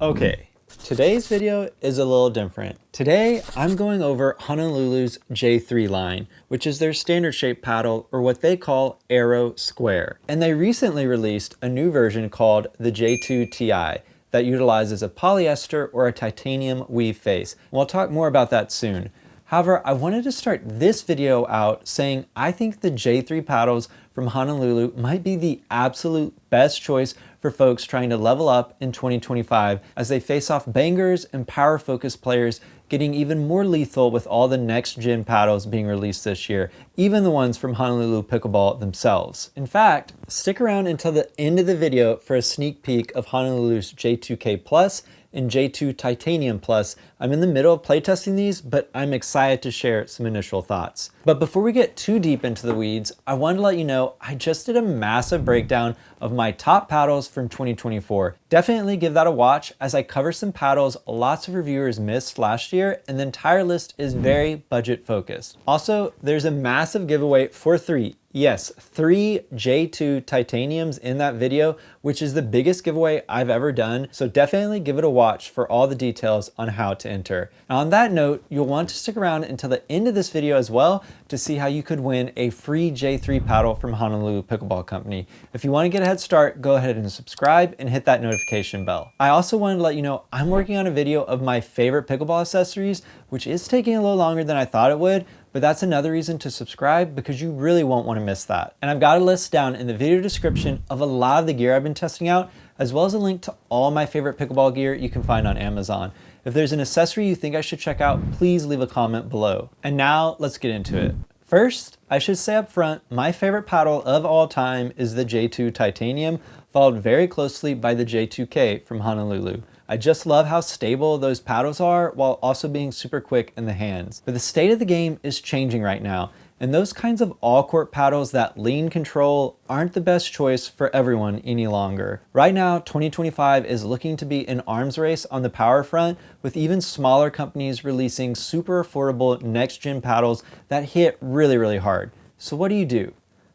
Okay, today's video is a little different. Today, I'm going over Honolulu's J3 line, which is their standard shape paddle, or what they call Arrow Square. And they recently released a new version called the J2Ti that utilizes a polyester or a titanium weave face. And we'll talk more about that soon. However, I wanted to start this video out saying I think the J3 paddles from Honolulu might be the absolute best choice for folks trying to level up in 2025 as they face off bangers and power focused players getting even more lethal with all the next gen paddles being released this year, even the ones from Honolulu Pickleball themselves. In fact, stick around until the end of the video for a sneak peek of Honolulu's J2K Plus and J2 Titanium Plus. I'm in the middle of playtesting these, but I'm excited to share some initial thoughts. But before we get too deep into the weeds, I wanted to let you know I just did a massive breakdown of my top paddles from 2024. Definitely give that a watch as I cover some paddles lots of reviewers missed last year, and the entire list is very budget focused. Also, there's a massive giveaway for three J2 titaniums in that video, which is the biggest giveaway I've ever done. So definitely give it a watch for all the details on how to enter. Now on that note, you'll want to stick around until the end of this video as well to see how you could win a free J3 paddle from Honolulu Pickleball Company. If you want to get a head start, go ahead and subscribe and hit that notification bell. I also wanted to let you know I'm working on a video of my favorite pickleball accessories, which is taking a little longer than I thought it would, but that's another reason to subscribe because you really won't want to miss that. And I've got a list down in the video description of a lot of the gear I've been testing out, as well as a link to all my favorite pickleball gear you can find on Amazon. If there's an accessory you think I should check out, please leave a comment below. And now let's get into it. First, I should say up front, my favorite paddle of all time is the J2 Titanium, followed very closely by the J2K from Honolulu. I just love how stable those paddles are while also being super quick in the hands. But the state of the game is changing right now, and those kinds of all-court paddles that lean control aren't the best choice for everyone any longer. Right now, 2025 is looking to be an arms race on the power front, with even smaller companies releasing super affordable next-gen paddles that hit really hard. So what do?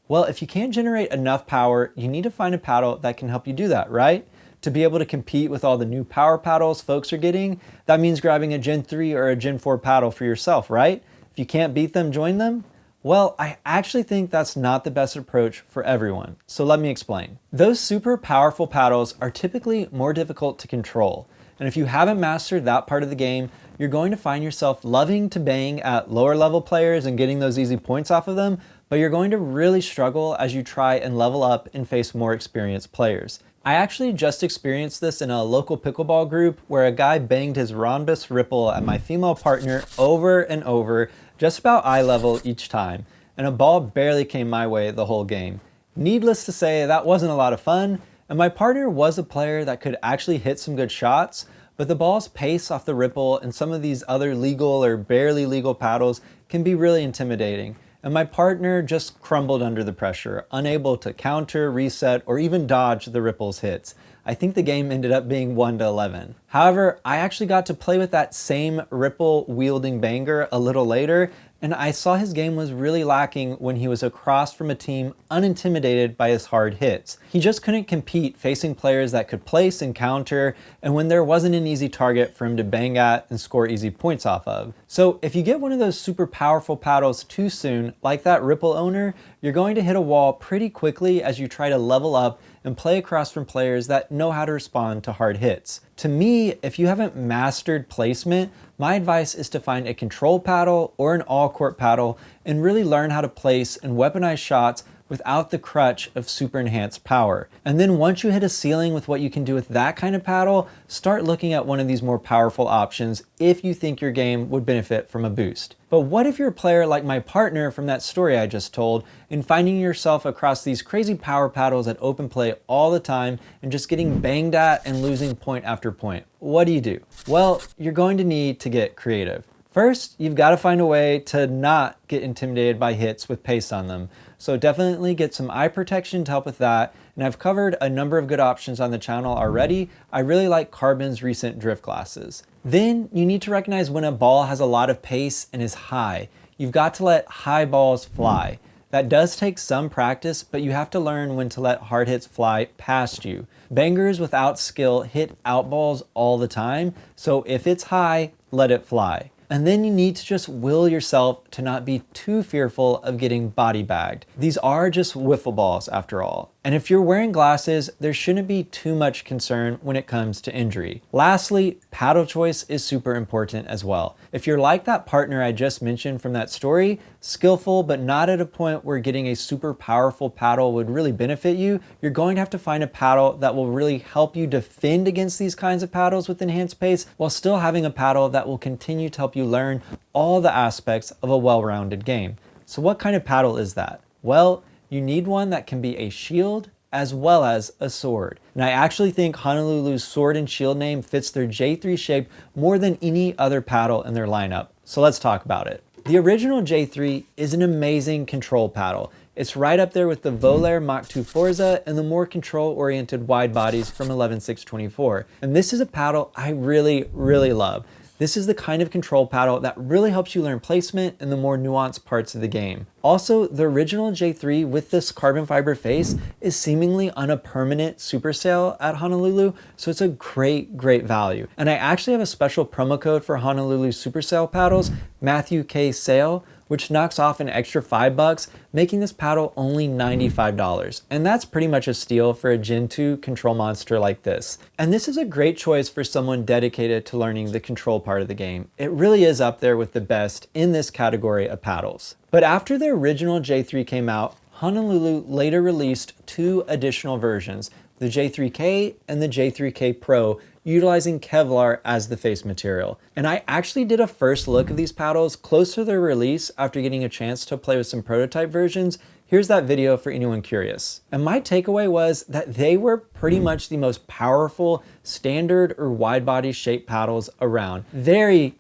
Well, if you can't generate enough power, you need to find a paddle that can help you do that, right? To be able to compete with all the new power paddles folks are getting, that means grabbing a Gen 3 or a Gen 4 paddle for yourself, right? If you can't beat them, join them? Well, I actually think that's not the best approach for everyone, so let me explain. Those super powerful paddles are typically more difficult to control, and if you haven't mastered that part of the game, you're going to find yourself loving to bang at lower level players and getting those easy points off of them, but you're going to really struggle as you try and level up and face more experienced players. I actually just experienced this in a local pickleball group where a guy banged his rhombus ripple at my female partner over and over, just about eye level each time, and a ball barely came my way the whole game. Needless to say, that wasn't a lot of fun, and my partner was a player that could actually hit some good shots, but the ball's pace off the ripple and some of these other legal or barely legal paddles can be really intimidating. And my partner just crumbled under the pressure, unable to counter, reset, or even dodge the ripple's hits. I think the game ended up being 1-11. However, I actually got to play with that same ripple wielding banger a little later, and I saw his game was really lacking when he was across from a team unintimidated by his hard hits. He just couldn't compete facing players that could place and counter, and when there wasn't an easy target for him to bang at and score easy points off of. So if you get one of those super powerful paddles too soon, like that ripple owner, you're going to hit a wall pretty quickly as you try to level up and play across from players that know how to respond to hard hits. To me, if you haven't mastered placement, my advice is to find a control paddle or an all-court paddle and really learn how to place and weaponize shots without the crutch of super enhanced power. And then once you hit a ceiling with what you can do with that kind of paddle, start looking at one of these more powerful options if you think your game would benefit from a boost. But what if you're a player like my partner from that story I just told, and finding yourself across these crazy power paddles at open play all the time and just getting banged at and losing point after point? What do? Well, you're going to need to get creative. First, you've got to find a way to not get intimidated by hits with pace on them. So definitely get some eye protection to help with that. And I've covered a number of good options on the channel already. I really like Carbon's recent drift glasses. Then you need to recognize when a ball has a lot of pace and is high. You've got to let high balls fly. That does take some practice, but you have to learn when to let hard hits fly past you. Bangers without skill hit out balls all the time, so if it's high, let it fly. And then you need to just will yourself to not be too fearful of getting body bagged. These are just wiffle balls after all. And if you're wearing glasses, there shouldn't be too much concern when it comes to injury. Lastly, paddle choice is super important as well. If you're like that partner I just mentioned from that story, skillful but not at a point where getting a super powerful paddle would really benefit you, you're going to have to find a paddle that will really help you defend against these kinds of paddles with enhanced pace while still having a paddle that will continue to help you learn all the aspects of a well-rounded game. So what kind of paddle is that? Well, you need one that can be a shield as well as a sword. And I actually think Honolulu's sword and shield name fits their J3 shape more than any other paddle in their lineup. So let's talk about it. The original J3 is an amazing control paddle. It's right up there with the Volair Mach 2 Forza and the more control-oriented wide bodies from 11.624. And this is a paddle I really love. This is the kind of control paddle that really helps you learn placement and the more nuanced parts of the game. Also, the original J3 with this carbon fiber face is seemingly on a permanent super sale at Honolulu, so it's a great value. And I actually have a special promo code for Honolulu super sale paddles, MATTHEWK sale, which knocks off an extra $5, making this paddle only $95. And that's pretty much a steal for a Gen 2 control monster like this. And this is a great choice for someone dedicated to learning the control part of the game. It really is up there with the best in this category of paddles. But after the original J3 came out, Honolulu later released 2 additional versions, the J3K and the J3K Pro, utilizing Kevlar as the face material. And I actually did a first look of these paddles close to their release after getting a chance to play with some prototype versions. Here's that video for anyone curious. And my takeaway was that they were pretty much the most powerful standard or wide body shaped paddles around. Very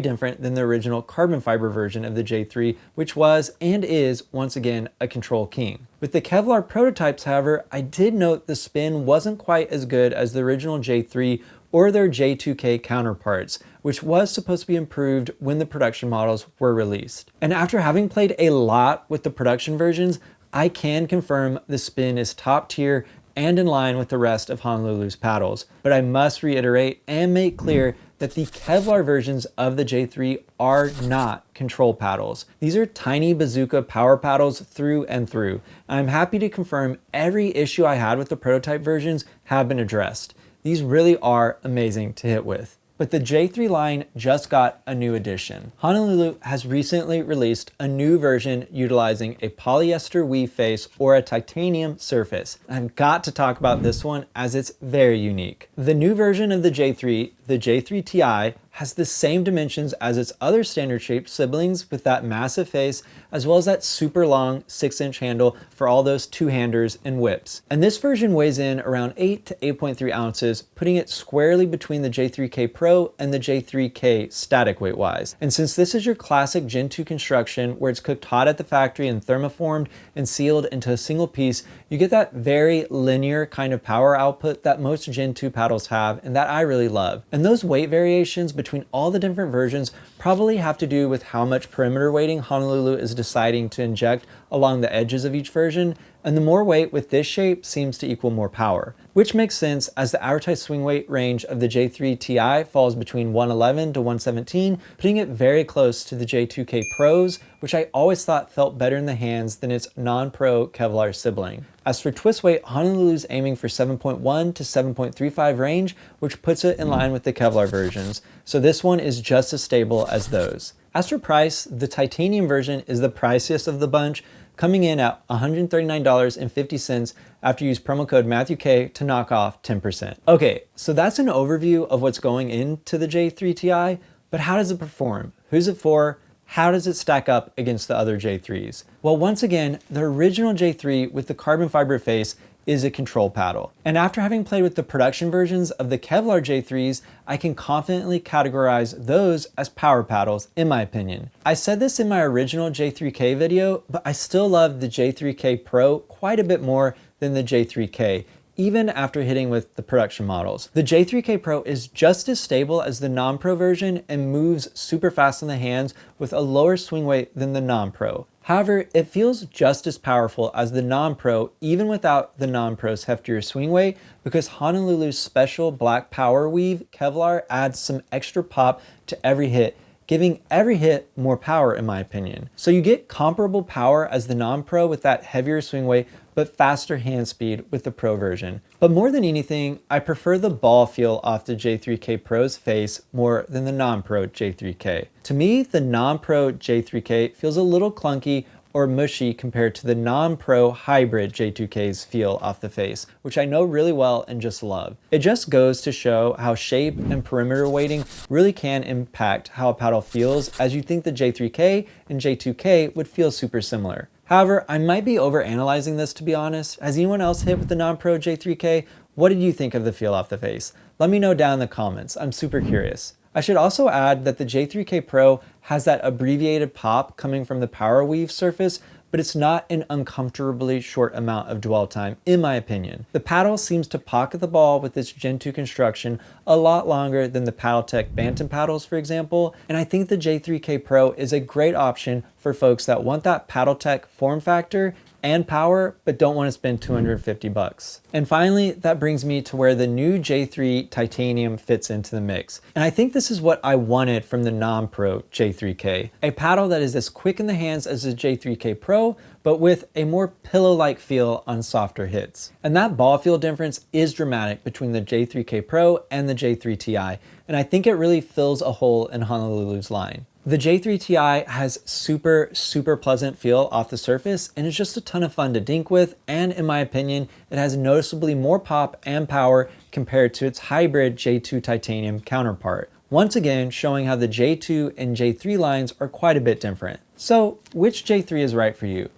different than the original carbon fiber version of the J3, which was and is once again a control king. With the Kevlar prototypes, however, I did note the spin wasn't quite as good as the original J3 or their J2K counterparts, which was supposed to be improved when the production models were released. And after having played a lot with the production versions, I can confirm the spin is top tier and in line with the rest of Honolulu's paddles. But I must reiterate and make clear that the Kevlar versions of the J3 are not control paddles. These are tiny bazooka power paddles through and through. I'm happy to confirm every issue I had with the prototype versions have been addressed. These really are amazing to hit with. But the J3 line just got a new addition. Honolulu has recently released a new version utilizing a polyester weave face or a titanium surface. I've got to talk about this one as it's very unique. The new version of the J3, the J3Ti, has the same dimensions as its other standard shaped siblings with that massive face, as well as that super long 6-inch handle for all those two-handers and whips. And this version weighs in around 8 to 8.3 ounces, putting it squarely between the J3K Pro and the J3K static weight wise. And since this is your classic Gen 2 construction where it's cooked hot at the factory and thermoformed and sealed into a single piece, you get that very linear kind of power output that most Gen 2 paddles have and that I really love. And those weight variations between all the different versions probably have to do with how much perimeter weighting Honolulu is deciding to inject along the edges of each version, and the more weight with this shape seems to equal more power, which makes sense as the advertised swing weight range of the J3Ti falls between 111 to 117, putting it very close to the J2K Pros, which I always thought felt better in the hands than its non-pro Kevlar sibling. As for twist weight, Honolulu's aiming for 7.1 to 7.35 range, which puts it in line with the Kevlar versions, so this one is just as stable as those. As for price, the titanium version is the priciest of the bunch, coming in at $139.50 after you use promo code MATTHEWK to knock off 10%. Okay, so that's an overview of what's going into the J3Ti, but how does it perform? Who's it for? How does it stack up against the other J3s? Well, once again, the original J3 with the carbon fiber face is a control paddle. And after having played with the production versions of the Kevlar J3s, I can confidently categorize those as power paddles, in my opinion. I said this in my original J3K video, but I still love the J3K Pro quite a bit more than the J3K, even after hitting with the production models. The J3K Pro is just as stable as the non-pro version and moves super fast in the hands with a lower swing weight than the non-pro. However, it feels just as powerful as the non-pro even without the non-pro's heftier swing weight, because Honolulu's special black power weave Kevlar adds some extra pop to every hit, giving every hit more power in my opinion. So you get comparable power as the non-pro with that heavier swing weight, but faster hand speed with the pro version. But more than anything, I prefer the ball feel off the J3K Pro's face more than the non-pro J3K. To me, the non-pro J3K feels a little clunky or mushy compared to the non-pro hybrid J2K's feel off the face, which I know really well and just love. It just goes to show how shape and perimeter weighting really can impact how a paddle feels, as you think the J3K and J2K would feel super similar. However, I might be overanalyzing this, to be honest. Has anyone else hit with the non-pro J3K? What did you think of the feel off the face? Let me know down in the comments. I'm super curious. I should also add that the J3K Pro has that abbreviated pop coming from the power weave surface, but it's not an uncomfortably short amount of dwell time, in my opinion. The paddle seems to pocket the ball with its Gen 2 construction a lot longer than the PaddleTech Bantam paddles, for example, and I think the J3K Pro is a great option for folks that want that PaddleTech form factor and power, but don't want to spend $250. And finally, that brings me to where the new J3 Titanium fits into the mix. And I think this is what I wanted from the non-pro J3K. A paddle that is as quick in the hands as the J3K Pro, but with a more pillow-like feel on softer hits. And that ball feel difference is dramatic between the J3K Pro and the J3Ti, and I think it really fills a hole in Honolulu's line. The J3Ti has super pleasant feel off the surface, and it's just a ton of fun to dink with, and in my opinion, it has noticeably more pop and power compared to its hybrid J2 Titanium counterpart. Once again, showing how the J2 and J3 lines are quite a bit different. So, which J3 is right for you?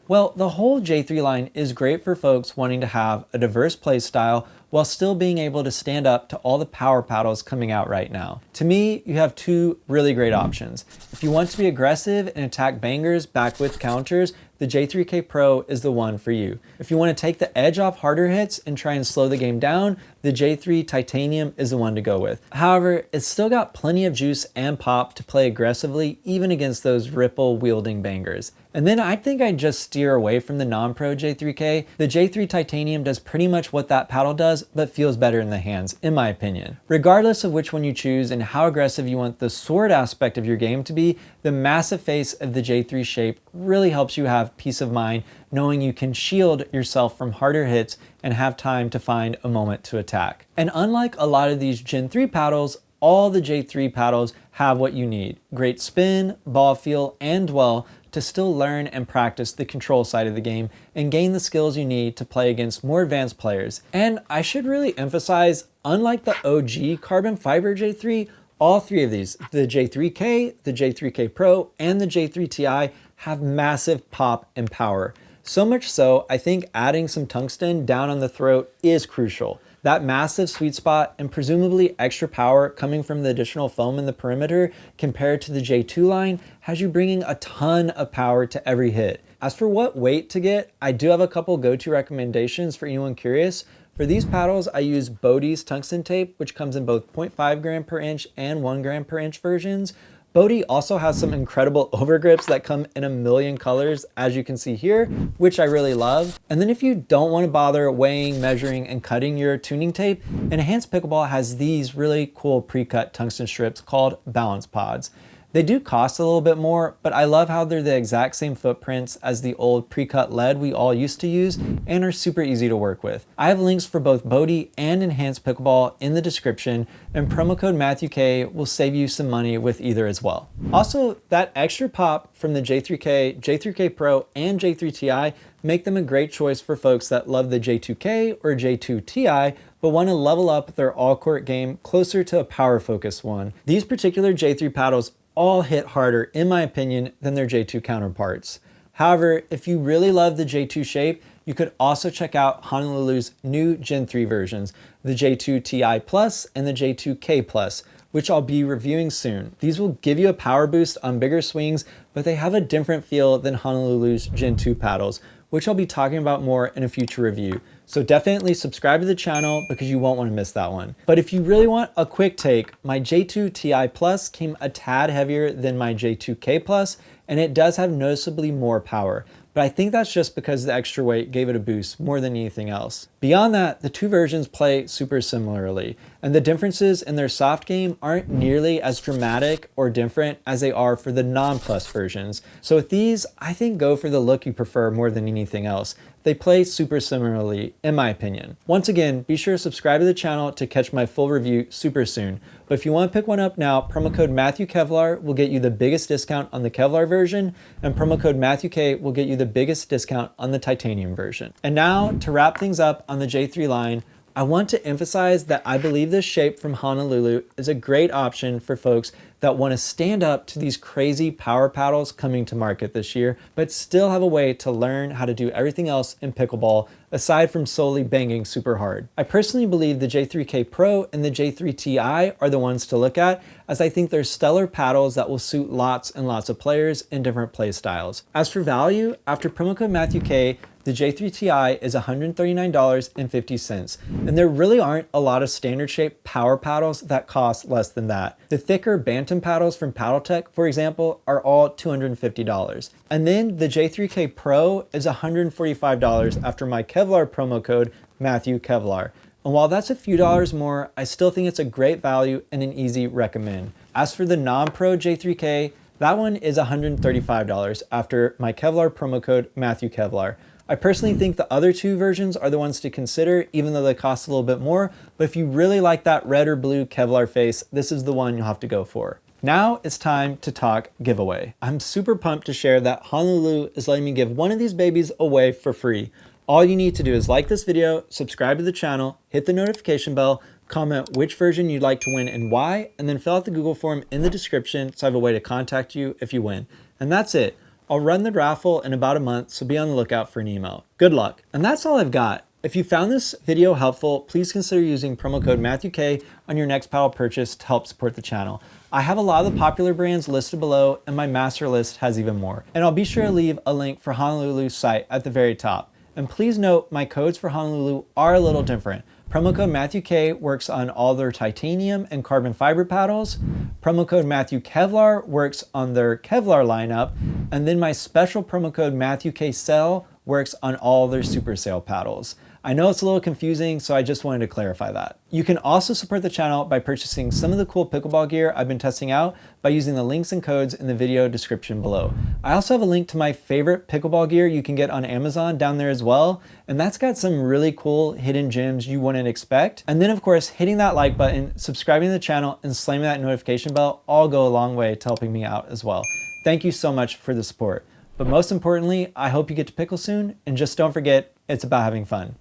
Well, the whole J3 line is great for folks wanting to have a diverse play style while still being able to stand up to all the power paddles coming out right now. To me, you have two really great options. If you want to be aggressive and attack bangers back with counters, the J3K Pro is the one for you. If you want to take the edge off harder hits and try and slow the game down, the J3 Titanium is the one to go with. However, it's still got plenty of juice and pop to play aggressively, even against those ripple wielding bangers. And then I think I'd just steer away from the non-pro J3K. The J3 Titanium does pretty much what that paddle does, but feels better in the hands, in my opinion. Regardless of which one you choose and how aggressive you want the sword aspect of your game to be, the massive face of the J3 shape really helps you have peace of mind knowing you can shield yourself from harder hits and have time to find a moment to attack. And unlike a lot of these Gen 3 paddles, all the J3 paddles have what you need: great spin, ball feel, and dwell to still learn and practice the control side of the game and gain the skills you need to play against more advanced players. And I should really emphasize, unlike the OG carbon fiber J3, all three of these, the J3K, the J3K Pro, and the J3Ti, have massive pop and power. So much so, I think adding some tungsten down on the throat is crucial. That massive sweet spot and presumably extra power coming from the additional foam in the perimeter compared to the J2 line has you bringing a ton of power to every hit. As for what weight to get, I do have a couple go-to recommendations for anyone curious. For these paddles, I use Bodie's tungsten tape, which comes in both 0.5 gram per inch and 1 gram per inch versions. Bodie also has some incredible overgrips that come in a million colors, as you can see here, which I really love. And then if you don't want to bother weighing, measuring, and cutting your tuning tape, Enhanced Pickleball has these really cool pre-cut tungsten strips called balance pods. They do cost a little bit more, but I love how they're the exact same footprints as the old pre-cut lead we all used to use and are super easy to work with. I have links for both Bodie and Enhanced Pickleball in the description, and promo code MATTHEWK will save you some money with either as well. Also, that extra pop from the J3K, J3K Pro, and J3Ti make them a great choice for folks that love the J2K or J2Ti, but want to level up their all-court game closer to a power-focused one. These particular J3 paddles all hit harder, in my opinion, than their J2 counterparts. However, if you really love the J2 shape, you could also check out Honolulu's new Gen 3 versions, the J2Ti Plus and the J2K Plus, which I'll be reviewing soon. These will give you a power boost on bigger swings, but they have a different feel than Honolulu's Gen 2 paddles, which I'll be talking about more in a future review. So definitely subscribe to the channel because you won't want to miss that one. But if you really want a quick take, my J2Ti Plus came a tad heavier than my J2K Plus, and it does have noticeably more power. But I think that's just because the extra weight gave it a boost more than anything else. Beyond that, the two versions play super similarly, and the differences in their soft game aren't nearly as dramatic or different as they are for the non-plus versions. So with these, I think go for the look you prefer more than anything else. They play super similarly, in my opinion. Once again, be sure to subscribe to the channel to catch my full review super soon. But if you want to pick one up now, promo code MATTHEWKevlar will get you the biggest discount on the Kevlar version, and promo code MATTHEWK will get you the biggest discount on the titanium version. And now, to wrap things up on the J3 line, I want to emphasize that I believe this shape from Honolulu is a great option for folks that want to stand up to these crazy power paddles coming to market this year, but still have a way to learn how to do everything else in pickleball aside from solely banging super hard. I personally believe the J3K Pro and the J3Ti are the ones to look at, as I think they're stellar paddles that will suit lots and lots of players in different play styles. As for value, after promo code MATTHEWK, the J3Ti is $139.50, and there really aren't a lot of standard shape power paddles that cost less than that. The thicker Bantam paddles from PaddleTech, for example, are all $250. And then the J3K Pro is $145 after my Kevlar promo code MATTHEWKevlar. And while that's a few dollars more, I still think it's a great value and an easy recommend. As for the non-pro J3K, that one is $135 after my Kevlar promo code MATTHEWKevlar. I personally think the other two versions are the ones to consider, even though they cost a little bit more, but if you really like that red or blue Kevlar face, this is the one you'll have to go for. Now it's time to talk giveaway. I'm super pumped to share that Honolulu is letting me give one of these babies away for free. All you need to do is like this video, subscribe to the channel, hit the notification bell, comment which version you'd like to win and why, and then fill out the Google form in the description so I have a way to contact you if you win. And that's it. I'll run the raffle in about a month, so be on the lookout for an email. Good luck. And that's all I've got. If you found this video helpful, please consider using promo code MATTHEWK on your next paddle purchase to help support the channel. I have a lot of the popular brands listed below, and my master list has even more. And I'll be sure to leave a link for Honolulu's site at the very top. And please note, my codes for Honolulu are a little different. Promo code MATTHEWK works on all their titanium and carbon fiber paddles. Promo code MATTHEWKevlar works on their Kevlar lineup. And then my special promo code MATTHEWK works on all their super sail paddles. I know it's a little confusing, so I just wanted to clarify that. You can also support the channel by purchasing some of the cool pickleball gear I've been testing out by using the links and codes in the video description below. I also have a link to my favorite pickleball gear you can get on Amazon down there as well, and that's got some really cool hidden gems you wouldn't expect. And then of course, hitting that like button, subscribing to the channel, and slamming that notification bell all go a long way to helping me out as well. Thank you so much for the support. But most importantly, I hope you get to pickle soon, and just don't forget, it's about having fun.